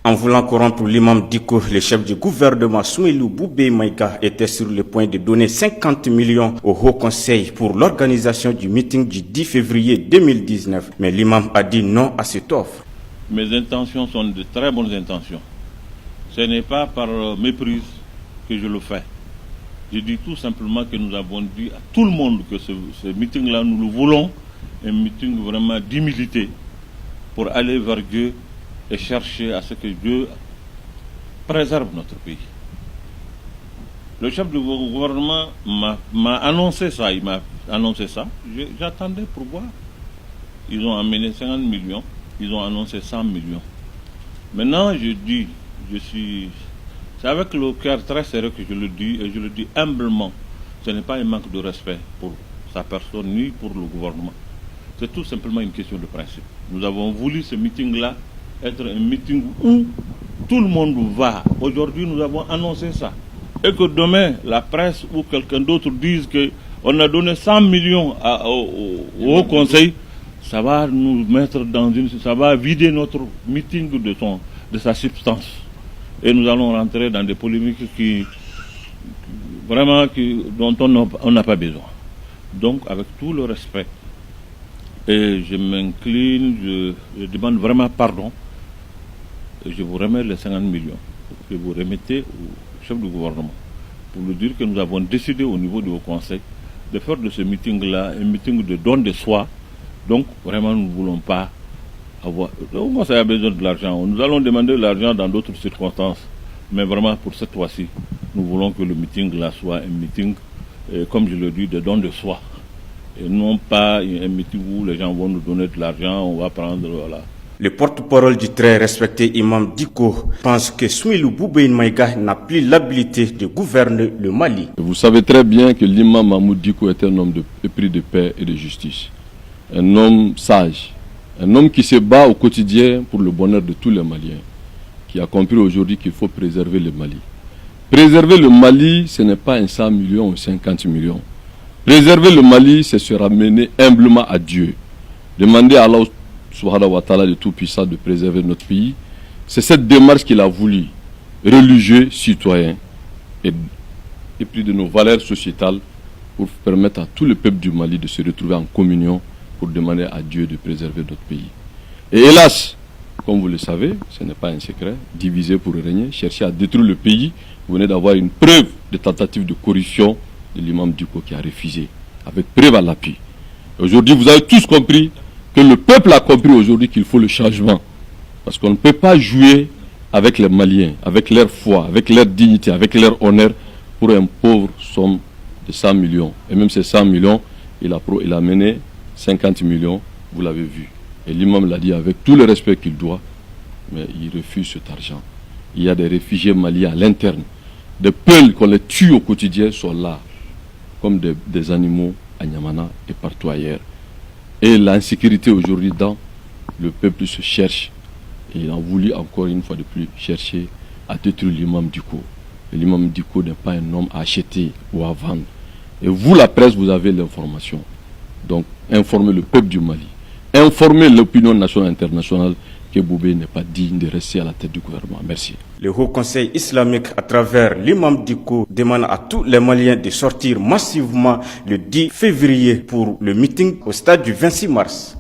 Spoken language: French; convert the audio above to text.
En voulant corrompre l'imam Dicko, le chef du gouvernement Soumeylou Boubèye Maïga était sur le point de donner 50 millions au Haut Conseil pour l'organisation du meeting du 10 février 2019. Mais l'imam a dit non à cette offre. Mes intentions sont de très bonnes intentions. Ce n'est pas par méprise que je le fais. Je dis tout simplement que nous avons dit à tout le monde que ce meeting-là, nous le voulons, un meeting vraiment d'humilité pour aller vers Dieu et chercher à ce que Dieu préserve notre pays. Le chef du gouvernement m'a annoncé ça, J'attendais pour voir. Ils ont amené 50 millions, ils ont annoncé 100 millions. Maintenant, je dis, c'est avec le cœur très sérieux que je le dis, et je le dis humblement. Ce n'est pas un manque de respect pour sa personne ni pour le gouvernement. C'est tout simplement une question de principe. Nous avons voulu ce meeting-là être un meeting où tout le monde va. Aujourd'hui, nous avons annoncé ça. Et que demain, la presse ou quelqu'un d'autre dise qu'on a donné 100 millions au Haut Conseil, ça va nous mettre ça va vider notre meeting de sa substance. Et nous allons rentrer dans des polémiques dont on n'a pas besoin. Donc, avec tout le respect, et je m'incline, je demande vraiment pardon, et je vous remets les 50 millions que vous remettez au chef du gouvernement pour lui dire que nous avons décidé au niveau du Haut Conseil de faire de ce meeting-là un meeting de don de soi. Donc, vraiment, nous ne voulons pas avoir... Le Haut Conseil a besoin de l'argent. Nous allons demander de l'argent dans d'autres circonstances. Mais vraiment, pour cette fois-ci, nous voulons que le meeting-là soit un meeting, comme je le dis, de don de soi. Et non pas un meeting où les gens vont nous donner de l'argent, on va prendre... Voilà. Le porte-parole du très respecté imam Dicko pense que Soumeylou Boubèye Maïga n'a plus l'habilité de gouverner le Mali. Vous savez très bien que l'imam Mahmoud Dicko est un homme épris de paix et de justice. Un homme sage, un homme qui se bat au quotidien pour le bonheur de tous les Maliens, qui a compris aujourd'hui qu'il faut préserver le Mali. Préserver le Mali, ce n'est pas un 100 millions ou 50 millions. Préserver le Mali, c'est se ramener humblement à Dieu. Demander à Allah subhanahu wa ta'ala de tout-puissant de préserver notre pays. C'est cette démarche qu'il a voulu, religieux, citoyen, et puis de nos valeurs sociétales, pour permettre à tout le peuple du Mali de se retrouver en communion pour demander à Dieu de préserver notre pays. Et hélas, comme vous le savez, ce n'est pas un secret, diviser pour régner, chercher à détruire le pays. Vous venez d'avoir une preuve de tentative de corruption de l'imam Dicko qui a refusé, avec preuve à l'appui. Aujourd'hui, vous avez tous compris que le peuple a compris aujourd'hui qu'il faut le changement. Parce qu'on ne peut pas jouer avec les Maliens, avec leur foi, avec leur dignité, avec leur honneur, pour un pauvre somme de 100 millions. Et même ces 100 millions, il a mené 50 millions, vous l'avez vu. Et l'imam l'a dit avec tout le respect qu'il doit, mais il refuse cet argent. Il y a des réfugiés maliens à l'interne. Des peuples qu'on les tue au quotidien sont là, comme des animaux à Niamana et partout ailleurs. Et l'insécurité aujourd'hui dans le peuple se cherche. Et il a voulu encore une fois de plus chercher à détruire l'imam Dicko. L'imam Dicko n'est pas un homme à acheter ou à vendre. Et vous, la presse, vous avez l'information. Donc, informez le peuple du Mali. Informez l'opinion nationale et internationale que Boubèye n'est pas digne de rester à la tête du gouvernement. Merci. Le Haut Conseil islamique, à travers l'imam Dicko, demande à tous les Maliens de sortir massivement le 10 février pour le meeting au stade du 26 mars.